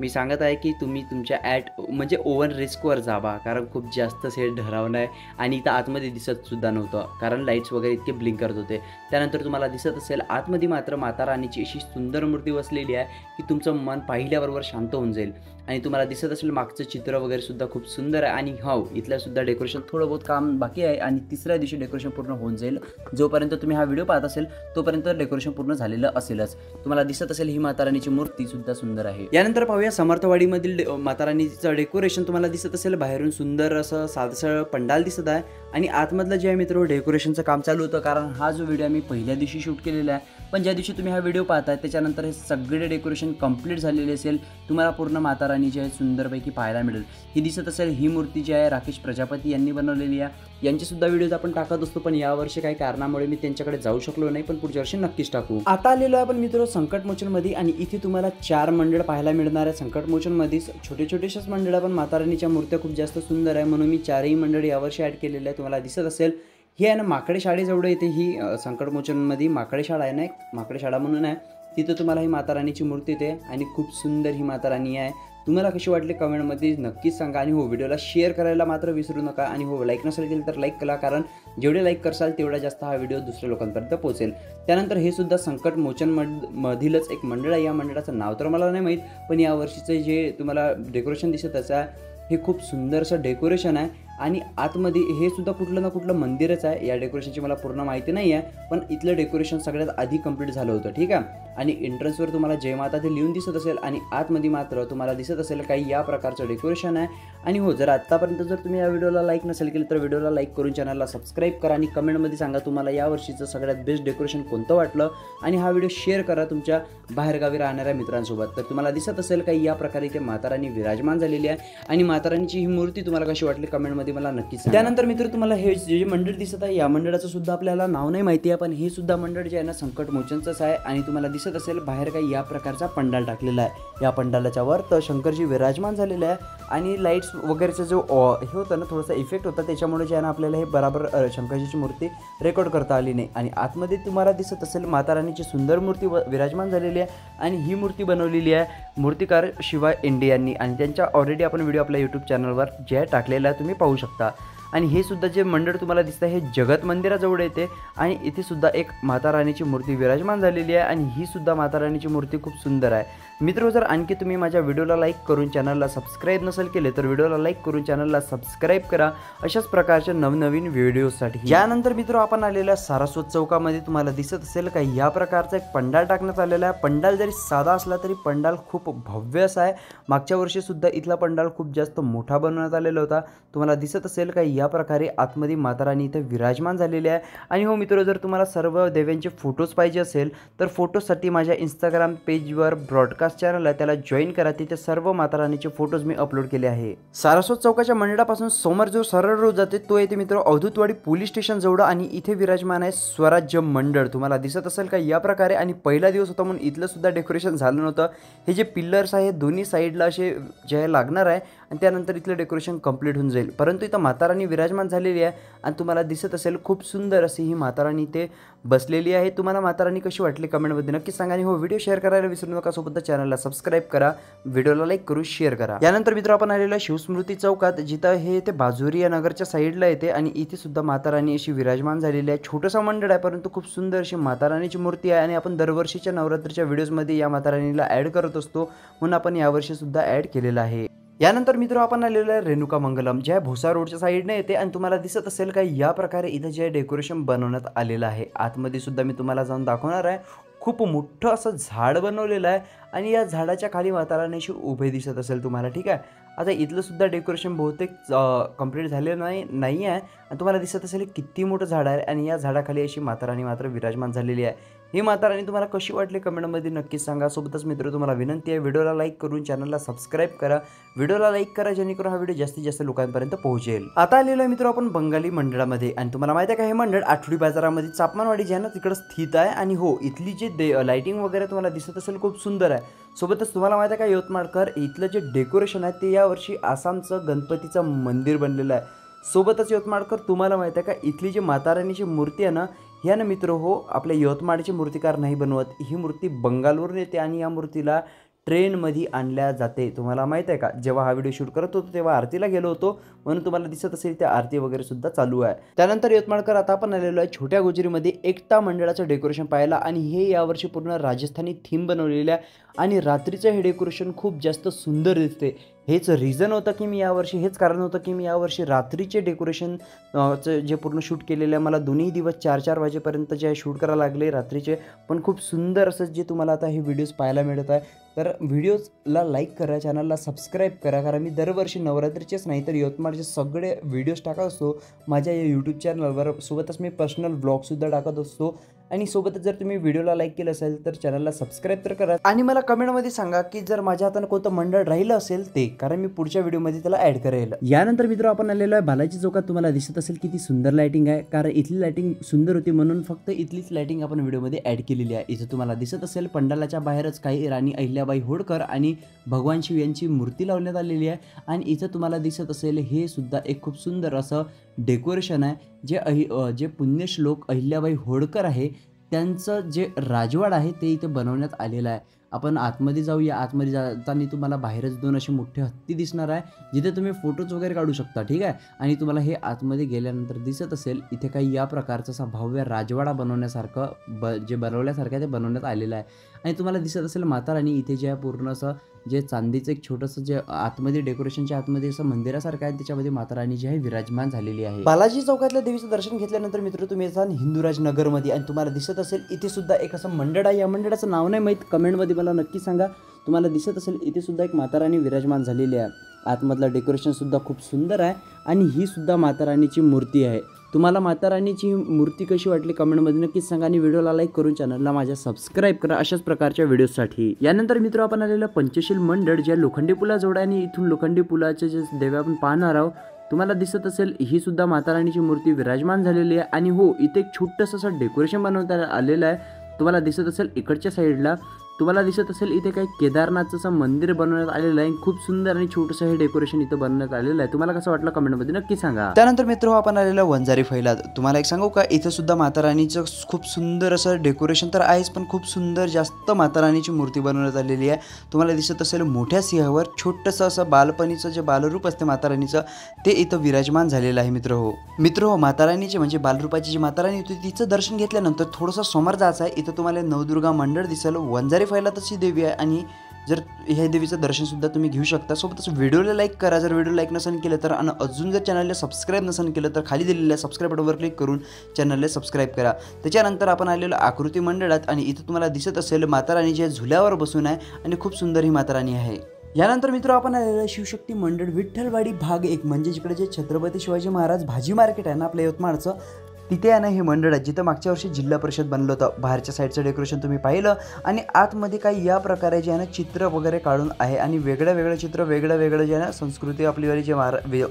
मी सांगत आहे की तुम्ही तुमच्या म्हणजे ओव्हन रिस्कवर जावा, कारण खूप जास्त हे डरावणं आहे आणि इथं आतमध्ये दिसतसुद्धा नव्हतं कारण लाईट्स वगैरे इतके ब्लिंक करत होते। त्यानंतर तुम्हाला दिसत असेल आतमध्ये मात्र माता रानीची अशी सुंदर मूर्ती बसलेली आहे की तुमचं मन पाहिल्याबरोबर शांत होऊन जाईल। आणि तुम्हाला दिसत असेल मागचं चित्र वगैरे सुद्धा खूप सुंदर आहे आणि हो इथल्यासुद्धा डेकोरेशन थोडं बहुत काम बाकी आहे आणि तिसऱ्या दिवशी डेकोरेशन पूर्ण होऊन जाईल। जोपर्यंत तुम्ही हा व्हिडिओ पाहत असेल तोपर्यंत डेकोरेशन पूर्ण झालेलं असेलच। तुम्हाला दिसत असेल ही माता रानीची मूर्ती सुद्धा सुंदर आहे। यानंतर पाहूया समर्थवाडीमधील माता रानीचं डेकोरेशन। तुम्हाला दिसत असेल बाहेरून सुंदर असं साधं पंडाल दिसत आहे आणि आतमधलं जे आहे मित्र डेकोरेशनचं काम चालू होतं, कारण हा जो व्हिडिओ मी पहिल्या दिवशी शूट केलेला आहे, पण ज्या दिवशी तुम्ही हा व्हिडिओ पाहताय त्याच्यानंतर हे सगळे डेकोरेशन कंप्लीट झालेले असेल। तुम्हाला पूर्ण माता रानी जी आहे सुंदरपैकी पाहायला मिळेल। ही दिसत असेल ही मूर्ती जी आहे राकेश प्रजापती यांनी बनवलेली आहे। यांचे सुद्धा व्हिडिओज आपण टाकत असतो, पण यावर्षी काही कारणामुळे मी त्यांच्याकडे जाऊ शकलो नाही, पण पुढच्या वर्षी नक्कीच टाकू। आता आलेलो आहे आपण मित्र संकटमोचनमध्ये आणि इथे तुम्हाला 4 मंडळ पाहायला मिळणार आहे। संकटमोचनमध्ये छोटे छोटेसेच मंडळ पण माता रानीच्या मूर्त्या खूप जास्त सुंदर आहे, म्हणून मी 4ही मंडळ यावर्षी ॲड केलेले आहे। तुम्हाला दिसत असेल ही आहे ना माकडे शाळेजवळ येते ही संकटमोचनमध्ये माकडे शाळा आहे ना, एक माकडे शाळा म्हणून आहे, तिथं तुम्हाला ही माता रानीची मूर्ती येते आणि खूप सुंदर ही माता रानी आहे। तुम्हाला कशी वाटली कमेंटमध्ये नक्कीच सांगा आणि हो व्हिडिओला शेअर करायला मात्र विसरू नका आणि हो लाईक नसेल केलं तर लाईक करा, कारण जेवढे लाईक करसाल तेवढा जास्त हा व्हिडिओ दुसऱ्या लोकांपर्यंत पोहोचेल। त्यानंतर हे सुद्धा संकटमोचन मधीलच एक मंडळ आहे। या मंडळाचं नाव तर मला नाही माहीत, पण यावर्षीचं जे तुम्हाला डेकोरेशन दिसत आहे हे खूप सुंदरसं डेकोरेशन आहे आणि आतमध्ये हे सुद्धा कुठलं ना कुठलं मंदिरच आहे। या डेकोरेशनची मला पूर्ण माहिती नाही आहे, पण इथलं डेकोरेशन सगळ्यात आधी कंप्लीट झालं होतं, ठीक आहे। आणि एंट्रन्सवर तुम्हाला जय माता ते लिहून दिसत असेल आणि आतमध्ये मात्र तुम्हाला दिसत असेल काही या प्रकारचं डेकोरेशन आहे। आणि हो जर आत्तापर्यंत जर तुम्ही या व्हिडिओला लाईक नसेल केलं तर व्हिडिओला लाईक करून चॅनलला सबस्क्राईब करा आणि कमेंटमध्ये सांगा तुम्हाला यावर्षीचं सगळ्यात बेस्ट डेकोरेशन कोणतं वाटलं आणि हा व्हिडिओ शेअर करा तुमच्या बाहेरगावी राहणाऱ्या मित्रांसोबत। तर तुम्हाला दिसत असेल काही या प्रकारे इथे माता रानी विराजमान झालेली आहे आणि माता रानीची ही मूर्ती तुम्हाला कशी वाटली कमेंटमध्ये मला नक्कीच सांगा। त्यानंतर मित्र तुम्हाला हे जे मंडळ दिसत आहे या मंडळाचं सुद्धा आपल्याला नाव नाही माहिती आहे, पण हे सुद्धा मंडळ जे आहे ना संकटमोचनचंच आहे आणि तुम्हाला दिसत असेल बाहेर काही या प्रकारचा पंडाल टाकलेला आहे। या पंडालाच्या वर तर शंकरजी विराजमान झालेले आहे आणि लाईट्स वगैरेचा जो हे होतं ना थोडासा इफेक्ट होता, त्याच्यामुळे जे आहे ना आपल्याला हे बरोबर शंकरजीची मूर्ती रेकॉर्ड करता आली नाही। आणि आतमध्ये तुम्हाला दिसत असेल माता राणीची सुंदर मूर्ती विराजमान झालेली आहे आणि ही मूर्ती बनवलेली आहे मूर्तिकार शिवा इंडे यांनी आणि त्यांच्या ऑलरेडी आपण व्हिडिओ आपल्या यूट्यूब चॅनलवर जे टाकलेला आहे तुम्ही पाहू शकता। आणि हे सुद्धा जे मंडळ तुम्हाला दिसतं हे जगत मंदिराजवळ येते आणि इथे सुद्धा एक माता राणीची मूर्ती विराजमान झालेली आहे आणि ही सुद्धा माता राणीची मूर्ती खूप सुंदर आहे। मित्र जर आणखी तुम्ही माझ्या व्हिडिओला लाईक करून चॅनलला सबस्क्राईब नसेल केले तर व्हिडिओला लाईक करून चॅनलला सबस्क्राईब करा अशाच प्रकारच्या नवनवीन व्हिडिओसाठी। यानंतर मित्र आपण आलेल्या सारस्वत चौकामध्ये तुम्हाला दिसत असेल का या प्रकारचा एक पंडाल टाकण्यात आलेला आहे। पंडाल जरी साधा असला तरी पंडाल खूप भव्य असा आहे। मागच्या वर्षी सुद्धा इथला पंडाल खूप जास्त मोठा बनवण्यात आलेला होता। तुम्हाला दिसत असेल का या प्रकारे आतमध्ये माता राणी इथे विराजमान झालेली आहे। आणि हो मित्र जर तुम्हाला सर्व देव्यांचे फोटोज पाहिजे असेल तर फोटोजसाठी माझ्या इंस्टाग्राम पेजवर ब्रॉडकास्ट चॅनल आहे त्याला जॉईन करा, तिथे सर्व माता राणीचे फोटोज मी अपलोड केले आहे। सारस्वत चौकाच्या मंडळापासून समोर जो सरळ रोड जाते तो येते मित्र अवधूतवाडी पोलीस स्टेशन जवळ आणि इथे विराजमान आहे स्वराज्य मंडळ। तुम्हाला दिसत असेल का या प्रकारे आणि पहिला दिवस होता म्हणून इथलं सुद्धा डेकोरेशन झालं नव्हतं। हे जे पिल्लर्स आहे दोन्ही साईडला असे जे लागणार आहे आणि त्यानंतर इथलं डेकोरेशन कंप्लीट होऊन जाईल, परंतु इथं माता राणी विराजमान झालेली आहे आणि तुम्हाला दिसत असेल खूप सुंदर अशी ही माता राणी इथे बसलेली आहे। तुम्हाला माता राणी कशी वाटली कमेंटमध्ये नक्की सांगा आणि हो व्हिडिओ शेअर करायला विसरू नका, सोबत चॅनलला सबस्क्राईब करा, व्हिडिओला लाईक करून शेअर करा। यानंतर मित्र आपण आलेलो शिवस्मृती चौकात जिथं हे ते बाजोरी या नगरच्या साईडला येते आणि इथे सुद्धा माता राणी अशी विराजमान झालेली आहे। छोटंसं मंडळ आहे परंतु खूप सुंदर अशी माता राणीची मूर्ती आहे आणि आपण दरवर्षीच्या नवरात्रीच्या व्हिडिओजमध्ये या माता राणीला ॲड करत असतो म्हणून आपण यावर्षी सुद्धा ॲड केलेला आहे। यानंतर मित्र आपण आलेलो आहे रेणुका मंगलम ज्या भोसा रोडच्या साईडने येते आणि तुम्हाला दिसत असेल का या प्रकारे इथं जे डेकोरेशन बनवण्यात आलेलं आहे। आतमध्ये सुद्धा मी तुम्हाला जाऊन दाखवणार आहे। खूप मोठं असं झाड बनवलेलं आहे आणि या झाडाच्या खाली माता राणीशी उभे दिसत असेल तुम्हाला, ठीक आहे। आता इथलं सुद्धा डेकोरेशन बहुतेक कंप्लीट झालेलं नाही आहे आणि तुम्हाला दिसत असेल किती मोठं झाड आहे आणि या झाडाखाली अशी माता राणी मात्र विराजमान झालेली आहे। ही माता राणी तुम्हाला कशी वाटली कमेंटमध्ये नक्की सांगा। सोबतच मित्र तुम्हाला विनंती आहे व्हिडिओला लाईक करून चॅनलला सबस्क्राईब करा, व्हिडिओला लाईक करा जेणेकरून हा व्हिडिओ जास्तीत जास्त लोकांपर्यंत पोहोचेल। आता आलेलो आहे मित्र आपण बंगाली मंडळामध्ये आणि तुम्हाला माहिती आहे का हे मंडळ आठवडी बाजारामध्ये चापमानवाडी जे आहे ना तिकडे स्थित आहे आणि हो इथली जे लाईटिंग वगैरे तुम्हाला दिसत असेल खूप सुंदर आहे। सोबतच तुम्हाला माहिती आहे का यवतमाळकर इथलं जे डेकोरेशन आहे ते यावर्षी आसामचं गणपतीचं मंदिर बनलेलं आहे। सोबतच यवतमाळकर तुम्हाला माहिती आहे का इथली जी माता राणीची मूर्ती आहे ना ह्या ना मित्र हो आपल्या यवतमाळचे मूर्तिकार नाही बनवत, ही मूर्ती बंगालवरून येते आणि या मूर्तीला ट्रेनमध्ये आणल्या जाते। तुम्हाला माहिती आहे का जेव्हा हा व्हिडिओ शूट करत होतो तेव्हा आरतीला गेलो होतो म्हणून तुम्हाला दिसत असेल त्या आरती वगैरे सुद्धा चालू आहे। त्यानंतर यवतमाळकर आता आपण आलेलो आहे छोट्या गोजरीमध्ये एकता मंडळाचं डेकोरेशन पाहायला आणि हे यावर्षी पूर्ण राजस्थानी थीम बनवलेलं आहे आणि रात्रीचं हे डेकोरेशन खूप जास्त सुंदर दिसते। हेच रिझन होतं की मी यावर्षी हेच कारण होतं की मी यावर्षी रात्रीचे डेकोरेशन जे पूर्ण शूट केलेलं आहे मला दोन्ही दिवस 4-4 वाजेपर्यंत जे शूट करायला लागले रात्रीचे, पण खूप सुंदर असं जे तुम्हाला आता हे व्हिडिओज पाहायला मिळत आहे। तर व्हिडिओजला लाईक करा, चॅनलला सबस्क्राईब करा, कारण मी दरवर्षी नवरात्रीचेच नाही तर यवतमाळचे सगळे व्हिडिओज टाकत असतो माझ्या या यूट्यूब चॅनलवर। सोबतच मी पर्सनल ब्लॉगसुद्धा टाकत असतो आणि सोबतच जर तुम्ही व्हिडिओला लाईक केलं असेल तर चॅनलला सबस्क्राईब तर करा आणि मला कमेंटमध्ये सांगा की जर माझ्या हातानं कोणतं मंडळ राहिलं असेल ते, कारण मी पुढच्या व्हिडिओमध्ये त्याला ॲड करेल। यानंतर मित्र आपण आलेलो आहे बालाजी चौकात। तुम्हाला दिसत असेल किती सुंदर लाईटिंग आहे, कारण इथली लाईटिंग सुंदर होती म्हणून फक्त इथलीच लाईटिंग आपण व्हिडिओमध्ये ॲड केलेली आहे। इथं तुम्हाला दिसत असेल पंडालाच्या बाहेरच काही राणी अहिल्याबाई होळकर आणि भगवान शिव यांची मूर्ती लावण्यात आलेली आहे आणि इथं तुम्हाला दिसत असेल हे सुद्धा एक खूप सुंदर असं डेकोरेशन आहे जे पुण्यश्लोक अहिल्याबाई होळकर आहे त्यांचं जे राजवाड आहे ते इथे बनवण्यात आलेलं आहे। आपण आतमध्ये जाऊया। आतमध्ये जाताना तुम्हाला बाहेरच 2 असे मोठे हत्ती दिसणार आहे जिथे तुम्ही फोटोज वगैरे काढू शकता, ठीक आहे। आणि तुम्हाला हे आतमध्ये गेल्यानंतर दिसत असेल इथे काही या प्रकारचा असा भव्य राजवाडा बनवण्यासारखं जे बनवल्यासारखं ते बनवण्यात आलेलं आहे आणि तुम्हाला दिसत असेल माता राणी इथे जे पूर्ण असं जे चांदीचं एक छोटंसं जे आतमध्ये डेकोरेशनच्या आतमध्ये असं मंदिरासारखं आहे त्याच्यामध्ये माता राणी जी आहे विराजमान झालेली आहे। बालाजी चौकातल्या देवीचं दर्शन घेतल्यानंतर मित्र तुम्ही जाल हिंदुराज नगरमध्ये आणि तुम्हाला दिसत असेल इथे सुद्धा एक असं मंडळ आहे। या मंडळाचं नाव नाही माहीत, कमेंटमध्ये मला नक्की सांगा। तुम्हाला दिसत असेल इथे सुद्धा एक माता राणी विराजमान झालेली आहे। आतमधलं डेकोरेशन सुद्धा खूप सुंदर आहे आणि ही सुद्धा माता राणीची मूर्ती आहे। तुम्हाला माता राणीची मूर्ती कशी वाटली कमेंटमध्ये नक्कीच सांगा आणि व्हिडिओला लाईक करून चॅनलला माझ्या सबस्क्राईब करा अशाच प्रकारच्या व्हिडिओसाठी। यानंतर मित्र आपण आलेलं पंचशील मंडळ ज्या लोखंडी पुलाजवळ आणि इथून लोखंडी पुलाचे जे देवी आपण पाहणार आहोत तुम्हाला दिसत असेल ही सुद्धा माता राणीची मूर्ती विराजमान झालेली आहे आणि हो इथे एक छोटंसं असं डेकोरेशन बनवण्यात आलेलं आहे। तुम्हाला दिसत असेल इकडच्या साईडला तुम्हाला दिसत असेल इथे काही केदारनाथचं असं मंदिर बनवण्यात आलेलं आहे. खूप सुंदर आणि छोटंसं हे डेकोरेशन इथं बनवण्यात आलेलं आहे. तुम्हाला कसं वाटलं कमेंटमध्ये नक्की सांगा. त्यानंतर मित्र आपण आलेलं वंजारी फैलाद. तुम्हाला एक सांगू का, इथं सुद्धा माता राणीचं खूप सुंदर असं डेकोरेशन तर आहेच, पण खूप सुंदर जास्त माता राणीची मूर्ती बनवण्यात आलेली आहे. तुम्हाला दिसत असेल मोठ्या सिंहावर छोटंसं असं बालपणीचं जे बालरूप असते माता राणीचं ते इथं विराजमान झालेलं आहे. मित्र हो माता राणीचे म्हणजे बालरूपाची जी माता राणी होती तिचं दर्शन घेतल्यानंतर थोडंसं समोर जायचं आहे. इथं तुम्हाला नवदुर्गा मंडळ दिसेल. वंजारी फैलादाची देवी आहे आणि जर ह्या देवीचं दर्शनसुद्धा तुम्ही घेऊ शकता. सोबतच व्हिडिओला लाईक करा जर व्हिडिओ लाईक नसेल केलं तर, आणि अजून जर चॅनलला सबस्क्राईब नसेल केलं तर खाली दिलेल्या सबस्क्राईब बटनवर क्लिक करून चॅनलला सबस्क्राईब करा. त्याच्यानंतर आपण आलेलो आकृती मंडळात आणि इथं तुम्हाला दिसत असेल माता राणी जे झुल्यावर बसून आहे आणि खूप सुंदर ही माता राणी आहे. यानंतर मित्र आपण आलेलं शिवशक्ती मंडळ विठ्ठलवाडी भाग 1 म्हणजे जिकडे जे छत्रपती शिवाजी महाराज भाजी मार्केट आहे ना आपल्या यवतमाळचं, तिथे आहे ना हे मंडळ आहे जिथं मागच्या वर्षी जिल्हा परिषद बनलं होतं. बाहेरच्या साईडचं डेकोरेशन तुम्ही पाहिलं आणि आतमध्ये काही या प्रकारे जे आहे ना चित्र वगैरे काढून आहे आणि वेगळं चित्र वेगळं जे आहे ना संस्कृती आपलीवाली जे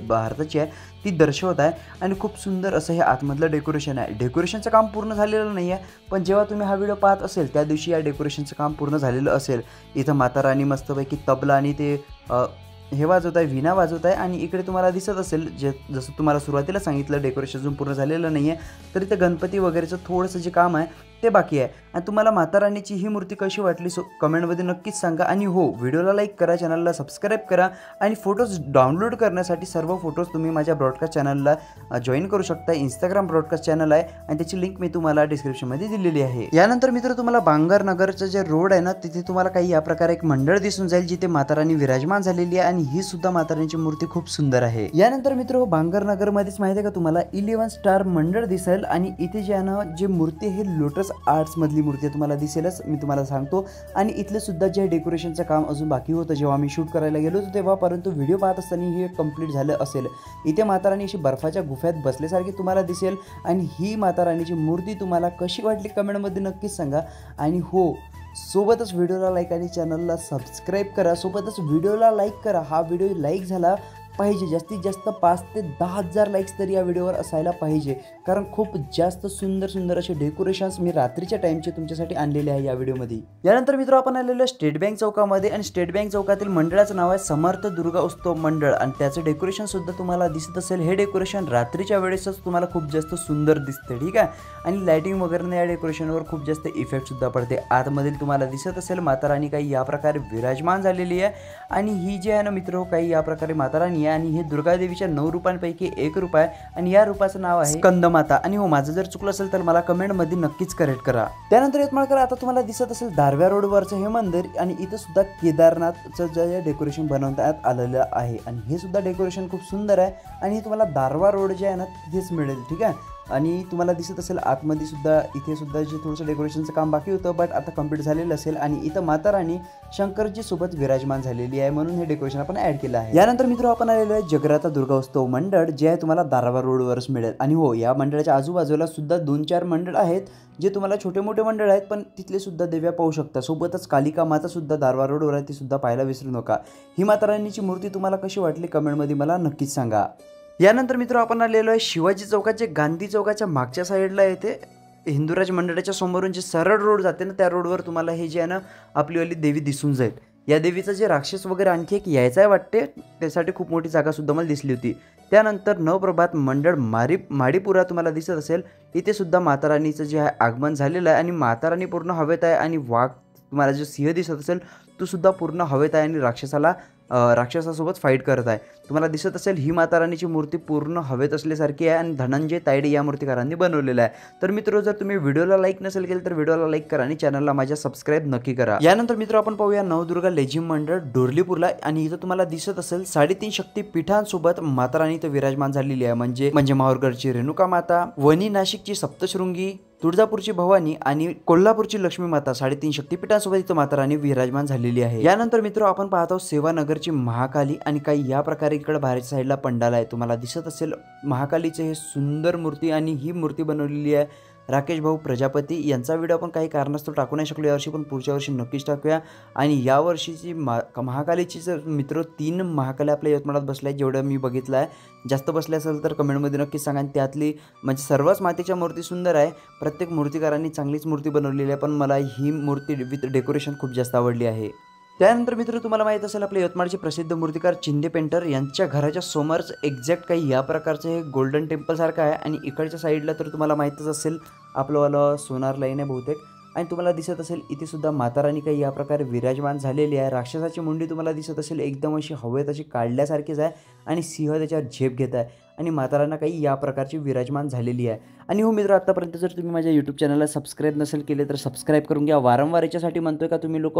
भारताची आहे ती दर्शवत आहे आणि खूप सुंदर असं हे आतमधलं डेकोरेशन आहे. डेकोरेशनचं काम पूर्ण झालेलं नाही आहे, पण जेव्हा तुम्ही हा व्हिडिओ पाहत असेल त्या दिवशी या डेकोरेशनचं काम पूर्ण झालेलं असेल. इथं माता राणी मस्तपैकी तबला आणि ते हे वाजवत आहे, विणा वाजवत आहे आणि इकडे तुम्हाला दिसत असेल जसं तुम्हाला सुरुवातीला सांगितलं डेकोरेशन अजून पूर्ण झालेलं नाही आहे, तर इथे गणपती वगैरेचं थोडंसं जे काम आहे ते बाकी आहे. आणि तुम्हाला माता राणीची ही मूर्ती कशी वाटली कमेंटमध्ये नक्कीच सांगा. आणि हो व्हिडिओला लाईक करा, चॅनलला सबस्क्राईब करा आणि फोटोज डाउनलोड करण्यासाठी सर्व फोटोज तुम्ही माझ्या ब्रॉडकास्ट चॅनलला जॉईन करू शकता. इंस्टाग्राम ब्रॉडकास्ट चॅनल आहे आणि त्याची लिंक मी तुम्हाला डिस्क्रिप्शनमध्ये दिलेली आहे. यानंतर मित्र तुम्हाला बांगरनगरचं जे रोड आहे ना तिथे तुम्हाला काही या प्रकारे एक मंडळ दिसून जाईल जिथे माता राणी विराजमान झालेली आहे आणि ही सुद्धा माता राणीची मूर्ती खूप सुंदर आहे. यानंतर मित्र बांगरनगरमध्येच माहिती आहे का तुम्हाला 11 स्टार मंडळ दिसेल आणि इथे जे आहे ना जे मूर्ती हे लोटस आर्ट्स मधली मूर्ती तुम्हाला दिसेलच, मी तुम्हाला सांगतो. आणि इथले सुद्धा जे डेकोरेशनचं काम अजून बाकी होतं जेव्हा मी शूट करायला गेलो होतो तेव्हा, परंतु व्हिडिओ पाहत असताना हे कंप्लीट झालं असेल. इथे माता राणी अशी बर्फाच्या गुफ्यात बसल्यासारखी तुम्हाला दिसेल. आणि ही माता राणीची मूर्ती तुम्हाला कशी वाटली कमेंटमध्ये नक्कीच सांगा. आणि हो सोबतच व्हिडिओला लाईक आणि चॅनलला सबस्क्राईब करा. सोबतच व्हिडिओला लाईक करा. हा व्हिडिओ लाईक झाला पाहिजे, जास्तीत जास्त 5 ते 10,000 लाईक्स तरी या व्हिडिओवर असायला पाहिजे, कारण खूप जास्त सुंदर असे डेकोरेशन्स मी रात्रीच्या टाईमचे तुमच्यासाठी आणलेले आहे या व्हिडिओमध्ये. यानंतर मित्र आपण आलेलो स्टेट बँक चौकामध्ये आणि स्टेट बँक चौकातील मंडळाचं नाव आहे समर्थ दुर्गा उत्सव मंडळ आणि त्याचं डेकोरेशन सुद्धा तुम्हाला दिसत असेल. हे डेकोरेशन रात्रीच्या वेळेसच तुम्हाला खूप जास्त सुंदर दिसते, ठीक आहे. आणि लाईटिंग वगैरे या डेकोरेशनवर खूप जास्त इफेक्ट सुद्धा पडते. आतमधील तुम्हाला दिसत असेल माता राणी काही या प्रकारे विराजमान झालेली आहे आणि ही जी आहे ना मित्र काही या प्रकारे माता राणी आणि हे दुर्गा देवीच्या 9 रूपांपैकी एक रूप आहे आणि या रूपाचं नाव आहे स्कंदमाता. आणि हो माझं जर चुकलं असेल तर मला कमेंटमध्ये नक्कीच करेक्ट करा. त्यानंतर यवतमाळकर आता तुम्हाला दिसत असेल दारव्या रोडवरचं हे मंदिर आणि इथं सुद्धा केदारनाथचं जे डेकोरेशन बनवण्यात आलेलं आहे आणि हे सुद्धा डेकोरेशन खूप सुंदर आहे आणि हे तुम्हाला दारवा रोड जे आहे ना तिथेच मिळेल, ठीक आहे. आणि तुम्हाला दिसत असेल आतमध्ये सुद्धा इथे सुद्धा जे थोडंसं डेकोरेशनचं काम बाकी होतं बट आता कंप्लीट झालेलं असेल. आणि इथं माता राणी शंकरजी सोबत विराजमान झालेली आहे म्हणून हे डेकोरेशन आपण ऍड केलं आहे. यानंतर मित्र आपण आलेलो आहे जगराता दुर्गा उत्सव मंडळ जे आहे तुम्हाला दारवा रोडवरच मिळेल. आणि हो या मंडळाच्या आजूबाजूला सुद्धा 2-4 मंडळ आहेत जे तुम्हाला छोटे मोठे मंडळ आहेत पण तिथले सुद्धा देव्या पाहू शकता. सोबतच कालिका माता सुद्धा दारवा रोडवर आहे, ती सुद्धा पाहायला विसरू नका. ही माता राणीची मूर्ती तुम्हाला कशी वाटली कमेंटमध्ये मला नक्कीच सांगा. यानंतर मित्र आपण आलेलो आहे शिवाजी चौकाचे गांधी चौकाच्या मागच्या साईडला येते हिंदुराज मंडळाच्या समोरून जे सरळ रोड जाते ना त्या रोडवर तुम्हाला हे जे आहे ना आपलीवाली देवी दिसून जाईल. या देवीचं जे राक्षस वगैरे आणखी एक यायचं आहे वाटते त्यासाठी खूप मोठी जागा सुद्धा मला दिसली होती. त्यानंतर नवप्रभात मंडळ माडीपुरा तुम्हाला दिसत असेल. इथे सुद्धा माता राणीचं जे आहे आगमन झालेलं आहे आणि माता राणी पूर्ण हवेत आहे आणि वाघ तुम्हाला जो सिंह दिसत असेल तो सुद्धा पूर्ण हवेत आहे आणि राक्षसासोबत फाईट करत आहे. तुम्हाला दिसत असेल ही माता राणीची मूर्ती पूर्ण हवेत असल्यासारखी आहे आणि धनंजय तायडे या मूर्तिकारांनी बनवलेलं आहे. तर मित्र जर तुम्ही व्हिडिओला लाईक नसेल केलं तर व्हिडिओला लाईक करा आणि चॅनलला माझ्या सबस्क्राईब नक्की करा. यानंतर मित्र आपण पाहूया नवदुर्गा लेझिम मंडळ डोरलीपूरला आणि इथं तुम्हाला दिसत असेल 3.5 शक्तीपीठांसोबत माता राणी इथं विराजमान झालेली आहे. म्हणजे माहूरगडची रेणुका माता, वणी नाशिकची सप्तशृंगी, तुळजापूरची भवानी आणि कोल्हापूरची लक्ष्मी माता 3.5 शक्तीपीठांसोबत इथं माता राणी विराजमान झालेली आहे. यानंतर मित्र आपण पाहतो सेवानगरची महाकाली आणि काही या प्रकारे इकडे बाहेरच्या साईडला पंडाल आहे. तुम्हाला दिसत असेल महाकालीचे हे सुंदर मूर्ती आणि ही मूर्ती बनवलेली आहे राकेश भाऊ प्रजापती यांचा व्हिडिओ आपण काही कारणास्तव टाकू नाही शकलो यावर्षी, पण पुढच्या वर्षी नक्कीच टाकूया. आणि यावर्षीची महाकालीची जर मित्र 3 महाकाल्या आपल्या यवतमाळात बसल्या आहेत, जेवढं मी बघितलं आहे. जास्त बसले असेल तर कमेंटमध्ये नक्कीच सांगा. आणि त्यातली म्हणजे सर्वच मातीच्या मूर्ती सुंदर आहे, प्रत्येक मूर्तिकारांनी चांगलीच मूर्ती बनवलेली आहे, पण मला ही मूर्ती विथ डेकोरेशन खूप जास्त आवडली आहे. त्यानंतर मित्र तुम्हाला माहीत असेल आपले यवतमाळचे प्रसिद्ध मूर्तिकार चिंदे पेंटर यांच्या घराच्या समोरच एक्झॅक्ट काही या प्रकारचं हे गोल्डन टेम्पलसारखं आहे. आणि इकडच्या साईडला तर तुम्हाला माहीतच असेल आपलंवालं सोनार लाईन आहे बहुतेक. आणि तुम्हाला दिसत असेल इथे सुद्धा माता राणी काही या प्रकारे विराजमान झालेली आहे. राक्षसाची मुंडी तुम्हाला दिसत असेल एकदम अशी हवेत अशी काढल्यासारखीच आहे आणि सिंह त्याच्यावर झेप घेत आहे आणि माता राणी काही या प्रकारची विराजमान झालेली आहे. आणि हो मित्र, आत्तापर्यंत जर तुम्ही माझ्या यूट्यूब चॅनलला सबस्क्राईब नसेल केले तर सबस्क्राईब करून घ्या. वारंवार याच्यासाठी म्हणतोय का तुम्ही लोक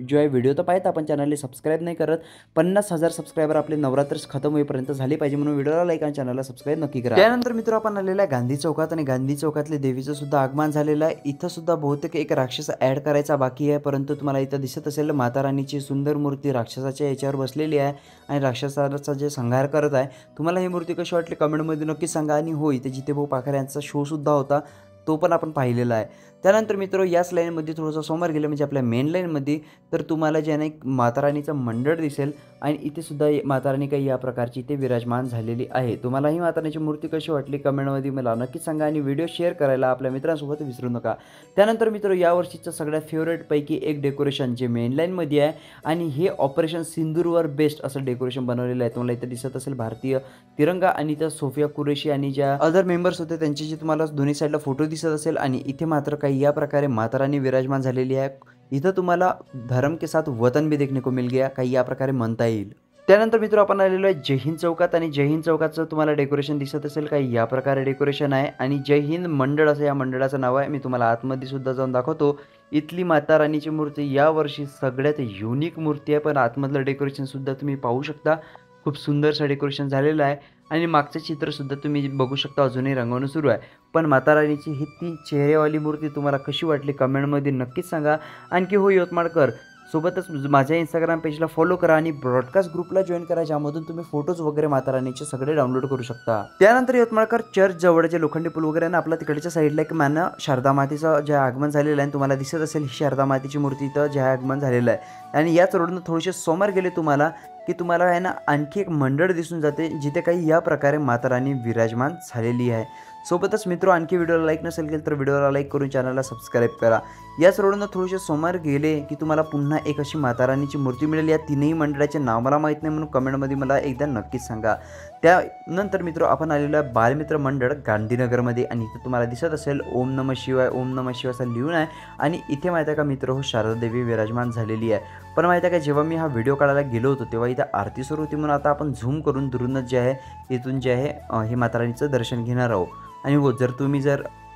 जो आहे व्हिडिओ तर पाहता पण चॅनलला सबस्क्राईब नाही करत. 50,000 सबस्क्रायबर आपले नवरात्र खतम होईपर्यंत झाले पाहिजे, म्हणून व्हिडिओला लाईक आणि चॅनलला सबस्क्राईब नक्की करा. त्यानंतर मित्र आपण आलेला आहे गांधी चौकात आणि गांधी चौकातले देवीचं सुद्धा आगमन झालेलं आहे. इथं सुद्धा बहुतेक एक राक्षस ॲड करायचा बाकी आहे, परंतु तुम्हाला इथं दिसत असेल माता राणीची सुंदर मूर्ती राक्षसाच्या याच्यावर बसलेली आहे आणि राक्षसाचा जे संहार करत आहे. तुम्हाला ही मूर्ती कशी वाटली कमेंटमध्ये नक्कीच सांगा. आणि हो, इथे जिथे भाऊ पाखरे यांचा शो सुद्धा होता तो पण आपण पाहिलेला आहे. त्यानंतर मित्र याच लाईनमध्ये थोडंसं समोर गेलं म्हणजे आपल्या मेन लाईनमध्ये तर तुम्हाला जे आहे एक माता राणीचं मंडळ दिसेल आणि इथे सुद्धा माता राणी काही या प्रकारची इथे विराजमान झालेली आहे. तुम्हाला ही माता राणीची मूर्ती कशी वाटली कमेंटमध्ये मला नक्कीच सांगा आणि व्हिडिओ शेअर करायला आपल्या मित्रांसोबत विसरू नका. त्यानंतर मित्र यावर्षीचं सगळ्यात फेवरेटपैकी एक डेकोरेशन जे मेन लाईनमध्ये आहे आणि हे ऑपरेशन सिंदूरवर बेस्ट असं डेकोरेशन बनवलेलं आहे. तुम्हाला इथं दिसत असेल भारतीय तिरंगा आणि त्या सोफिया कुरेशी आणि ज्या अदर मेंबर्स होते त्यांचे जे तुम्हाला दोन्ही साईडला फोटो दिसत असेल. आणि इथे मात्र काही या प्रकारे माता राणी विराजमान झालेली आहे. इथं तुम्हाला धर्म के साथ वतन भी देखने को मिल गया काही या प्रकारे म्हणता येईल. त्यानंतर मित्र आपण आलेलो आहे जय हिंद चौकात आणि जय हिंद चौकाचं तुम्हाला डेकोरेशन दिसत असेल काही या प्रकारे डेकोरेशन आहे आणि जय हिंद मंडळ असं या मंडळाचं नाव आहे. मी तुम्हाला आतमध्ये सुद्धा जाऊन दाखवतो. इथली माता राणीची मूर्ती यावर्षी सगळ्यात युनिक मूर्ती आहे, पण आतमधलं डेकोरेशन सुद्धा तुम्ही पाहू शकता. खूप सुंदरसं डेकोरेशन झालेलं आहे आणि मागचं चित्रसुद्धा तुम्ही बघू शकता अजूनही रंगवणं सुरू आहे. पण माता राणीची ही ती चेहरेवाली मूर्ती तुम्हाला कशी वाटली कमेंटमध्ये नक्कीच सांगा. आणखी हो यवतमाळकर सोबतच माझ्या इंस्टाग्राम पेजला फॉलो करा आणि ब्रॉडकास्ट ग्रुपला जॉईन करा, ज्यामधून तुम्ही फोटोज वगैरे माता राणीचे सगळे डाउनलोड करू शकता. त्यानंतर यवतमाळकर चर्च जवळचे लोखंडी पूल वगैरे ना आपल्या तिकडच्या साईडला एक माना शारदा मातेचं जे आगमन झालेलं आहे तुम्हाला दिसत असेल ही शारदा मातेची मूर्ती इथं जे आगमन झालेलं आहे. आणि याच रोडनं थोडेसे समोर गेले तुम्हाला की तुम्हाला आहे ना आणखी एक मंडळ दिसून जाते जिथे काही या प्रकारे माता राणी विराजमान झालेली आहे. सोबतच मित्र आणखी व्हिडिओला लाईक नसेल केलं तर व्हिडिओला लाईक करून चॅनलला सबस्क्राईब करा. याच रोडनं थोडेसे समोर गेले की तुम्हाला पुन्हा एक अशी माता राणीची मूर्ती मिळेल. या तीनही मंडळाचे नाव मला माहीत नाही, म्हणून कमेंटमध्ये मला एकदा नक्कीच सांगा. त्यानंतर मित्र आपण आलेलो आहे बालमित्र मंडळ गांधीनगरमध्ये आणि इथे तुम्हाला दिसत असेल ओम नमः शिवाय ओम नमः शिवाय असं लिहून आहे. आणि इथे माहिती आहे का मित्र हो शारदा देवी विराजमान झालेली आहे. पण माहिती आहे का जेव्हा मी हा व्हिडिओ काढायला गेलो होतो तेव्हा इथे आरती सुरू होती, म्हणून आता आपण झूम करून दुरूनच जे आहे इथून जे आहे हे माता राणीचं दर्शन घेणार आहोत. आणि हो जर तुम्ही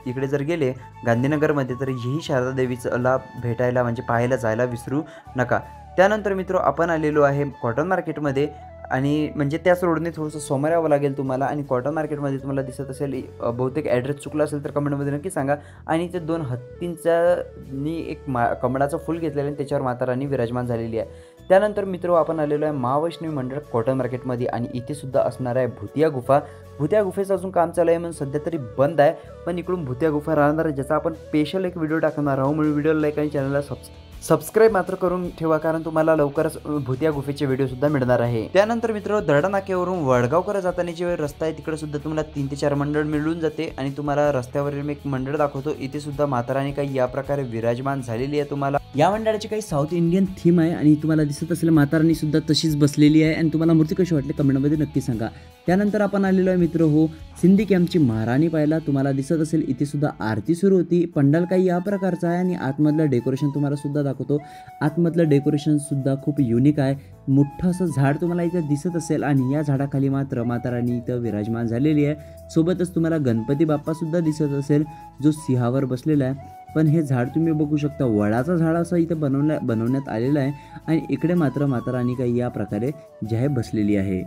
इकडे गेले गांधीनगरमध्ये तर ही शारदा देवीला भेटायला म्हणजे पाहायला जायला विसरू नका. त्यानंतर मित्र आपण आलेलो आहे कॉटन मार्केटमध्ये आणि म्हणजे त्याच रोडने थोडंसं समोर यावं लागेल तुम्हाला. आणि कॉटन मार्केटमध्ये तुम्हाला दिसत असेल बहुतेक ॲड्रेस चुकला असेल तर कमेंटमध्ये नक्की सांगा. आणि ते 2 हत्तींनी एक कमळाचं फूल घेतलेलं आणि त्याच्यावर माता राणी विराजमान झालेली आहे. त्यानंतर मित्र आपण आलेलो आहे महावैष्णवी मंडळ कॉटन मार्केटमध्ये आणि इथे सुद्धा असणार आहे भुतिया गुफा. भुतिया गुफेचं अजून काम चालू आहे म्हणून सध्या तरी बंद आहे, पण इकडून भुतिया गुफा राहणार आहे ज्याचा आपण स्पेशल एक व्हिडिओ टाकणार आहोत. म्हणून व्हिडिओला लाईक आणि चॅनलला सबस्क्राईब मात्र करून ठेवा, कारण तुम्हाला लवकरच भुतिया गुफेचे व्हिडिओसुद्धा मिळणार आहे. त्यानंतर मित्र दर्डा नाक्यावरून वडगावकडे जाताना जे रस्ता आहे तिकडे सुद्धा तुम्हाला 3 ते 4 मंडळ मिळून जाते. आणि तुम्हाला रस्त्यावरील मी एक मंडळ दाखवतो. इथे सुद्धा माता राणी काही या प्रकारे विराजमान झालेली आहे. तुम्हाला या मंडळाची काही साऊथ इंडियन थीम आहे आणि तुम्हाला दिसत असेल माता राणी सुद्धा तशीच बसलेली आहे. आणि तुम्हाला मूर्ती कशी वाटली कमेंटमध्ये नक्की सांगा. त्यानंतर आपण आलेलो आहे मित्र हो सिंधी कॅम्पची महाराणी पाहायला. तुम्हाला दिसत असेल इथे सुद्धा आरती सुरू होती. पंडाल काही या प्रकारचा आहे आणि आतमधलं डेकोरेशन तुम्हाला सुद्धा दाखवतो. आतमधलं डेकोरेशन सुद्धा खूप युनिक आहे. मोठं असं झाड तुम्हाला इथं दिसत असेल आणि या झाडाखाली मात्र माता राणी इथं विराजमान झालेली आहे. सोबतच तुम्हाला गणपती बाप्पा सुद्धा दिसत असेल जो सिंहावर बसलेला आहे. पण हे झाड तुम्ही बघू शकता वडाचं झाड असं इथं बनवण्यात आलेलं आहे. आणि इकडे मात्र माता राणी काही या प्रकारे जे आहे बसलेली आहे.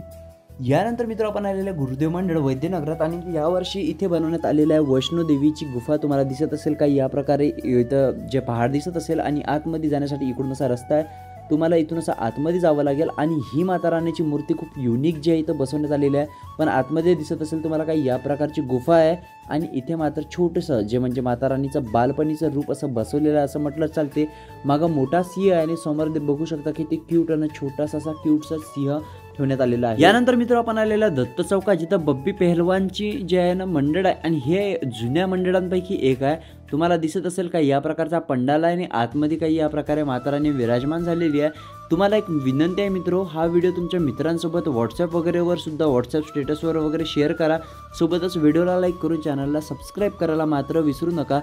यानंतर मित्र आपण आलेलं आहे गुरुदेव मंडळ वैद्यनगरात आणि यावर्षी इथे बनवण्यात आलेलं आहे वैष्णोदेवीची गुफा. तुम्हाला दिसत असेल काही या प्रकारे इथं जे पहाड दिसत असेल आणि आतमध्ये जाण्यासाठी इकडून असा रस्ता आहे. तुम्हाला इथून असं आतमध्ये जावं लागेल आणि ही माता राणीची मूर्ती खूप युनिक जी आहे इथं बसवण्यात आलेली आहे. पण आतमध्ये दिसत असेल तुम्हाला काही या प्रकारची गुफा आहे आणि इथे मात्र छोटंसं जे म्हणजे माता राणीचं बालपणीचं रूप असं बसवलेलं आहे असं म्हटलं चालते. मागं मोठा सिंह आहे आणि समोर बघू शकता की ते क्यूट आणि छोटासा असा क्यूटसा सिंह ठेवण्यात आलेला आहे. यानंतर मित्र आपण आलेला दत्त चौका, जिथं बब्बी पेहलवानची जे आहे ना मंडळ आहे आणि हे जुन्या मंडळांपैकी एक आहे. तुम्हाला दिसत असेल का या प्रकारचा पंडाल आहे आणि आतमध्ये काही या प्रकारे माता राणी विराजमान झालेली आहे. तुम्हाला एक विनंती आहे मित्रो, हा व्हिडिओ तुमच्या मित्रांसोबत व्हॉट्सअप वगैरेवर सुद्धा व्हॉट्सअप स्टेटसवर वगैरे शेअर करा. सोबतच व्हिडिओला लाईक करून चॅनलला सबस्क्राईब करायला मात्र विसरू नका.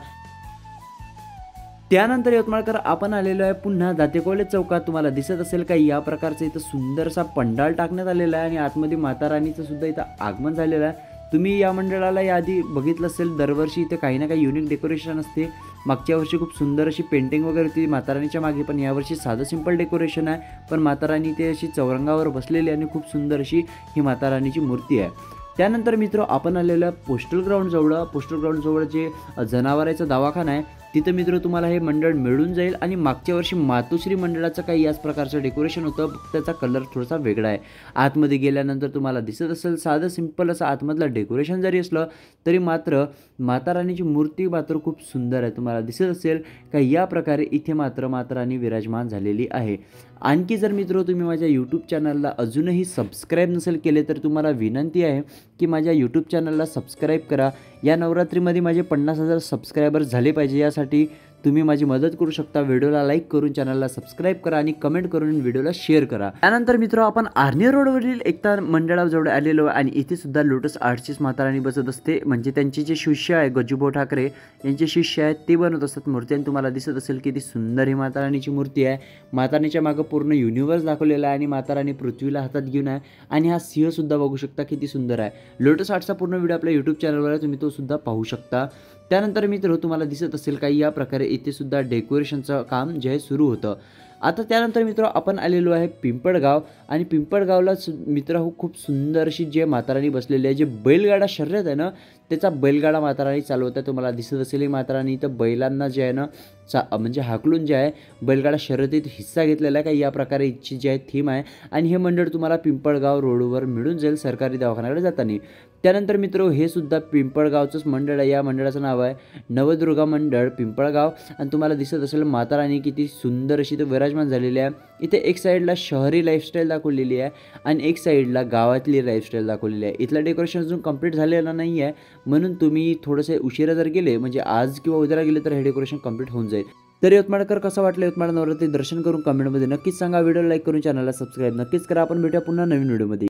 त्यानंतर यवतमाळकर आपण आलेलो आहे पुन्हा दातेकोले चौकात. तुम्हाला दिसत असेल का या प्रकारचं इथं सुंदरसा पंडाल टाकण्यात आलेला आहे आणि आतमध्ये माता राणीचं सुद्धा इथं आगमन झालेलं आहे. तुम्ही या मंडळाला याआधी बघितलं असेल, दरवर्षी इथे काही ना काही युनिक डेकोरेशन असते. मागच्या वर्षी खूप सुंदर अशी पेंटिंग वगैरे होती माता राणीच्या मागे, पण यावर्षी साधं सिंपल डेकोरेशन आहे. पण माता राणी ते अशी चौरंगावर बसलेली आणि खूप सुंदर अशी ही माता राणीची मूर्ती आहे. त्यानंतर मित्र आपण आलेलं पोस्टल ग्राउंडजवळ जे जनावरांचा दवाखाना आहे तिथं मित्र तुम्हाला हे मंडळ मिळून जाईल. आणि मागच्या वर्षी मातोश्री मंडळाचं काही याच प्रकारचं डेकोरेशन होतं, त्याचा कलर थोडासा वेगळा आहे. आतमध्ये गेल्यानंतर तुम्हाला दिसत असेल साधं सिंपल असं आतमधलं डेकोरेशन जरी असलं तरी मात्र माता राणीची मूर्ती मात्र खूप सुंदर आहे. तुम्हाला दिसत असेल का या प्रकारे इथे मात्र माता राणी विराजमान झालेली आहे. आणखी जर मित्र तुम्ही माझ्या यूट्यूब चॅनलला अजूनही सबस्क्राईब नसेल केले तर तुम्हाला विनंती आहे की माझ्या यूट्यूब चॅनलला सबस्क्राईब करा. या नवरात्रीमध्ये माझे 50,000 सबस्क्रायबर्स झाले पाहिजे, यासाठी तुम्ही माझी मदत करू शकता. व्हिडिओला लाईक करून चॅनलला सबस्क्राईब करा आणि कमेंट करून व्हिडिओला शेअर करा. त्यानंतर मित्र आपण आर्नी रोडवरील एकता मंडळाजवळ आलेलो आहे आणि इथे सुद्धा लोटस आर्टचीच माता राणी बसत असते. म्हणजे त्यांचे जे शिष्य आहे गजूभाऊ ठाकरे यांचे शिष्य आहेत ते बनवत असतात मूर्ती. आणि तुम्हाला दिसत असेल किती सुंदर ही माता राणीची मूर्ती आहे. माता राणीच्या मागं पूर्ण युनिवर्स दाखवलेला आहे आणि माता राणी पृथ्वीला हातात घेऊन आहे आणि हा सिंह सुद्धा बघू शकता किती सुंदर आहे. लोटस आर्टचा पूर्ण व्हिडिओ आपल्या यूट्यूब चॅनलवर आहे, तुम्ही तो सुद्धा पाहू शकता. त्यानंतर मित्र तुम्हाला दिसत असेल काही या प्रकारे इथे सुद्धा डेकोरेशनचं काम जे आहे सुरू होतं. आता त्यानंतर मित्र आपण आलेलो आहे पिंपळगाव आणि पिंपळगावला मित्र खूप सुंदर अशी जे माता राणी बसलेली आहे. जे बैलगाडा शर्यत आहे ना त्याचा बैलगाडा माता राणी चालवत आहे. तुम्हाला दिसत असेल ही माता राणी इथं बैलांना जे आहे ना म्हणजे हाकलून जे आहे बैलगाडा शर्यतीत हिस्सा घेतलेला आहे. काही या प्रकारे इच्छी जी आहे थीम आहे आणि हे मंडळ तुम्हाला पिंपळगाव रोडवर मिळून जाईल सरकारी दवाखान्याकडे जाताना. त्यानंतर मित्र हे सुद्धा पिंपळगावचंच मंडळ आहे. या मंडळाचं नाव आहे नवदुर्गा मंडळ पिंपळगाव आणि तुम्हाला दिसत असेल माता राणी किती सुंदर अशी इथं विराजमान झालेली आहे. इथे एक साईडला शहरी लाईफस्टाईल दाखवलेली आहे आणि एक साईडला गावातली लाईफस्टाईल दाखवलेली आहे. इथलं डेकोरेशन अजून कंप्लीट झालेलं नाही आहे, म्हणून तुम्ही थोडंसं उशिरा जर गेले म्हणजे आज किंवा उद्याला गेले तर हे डेकोरेशन कंप्लीट होऊन जाईल. तर यवतमाळकर कसं वाटलं यवतमाळ नवरात्री दर्शन करून कमेंटमध्ये नक्कीच सांगा. व्हिडिओ लाईक करून चॅनलला सबस्क्राईब नक्कीच करा. आपण भेटूया पुन्हा नवीन व्हिडिओमध्ये.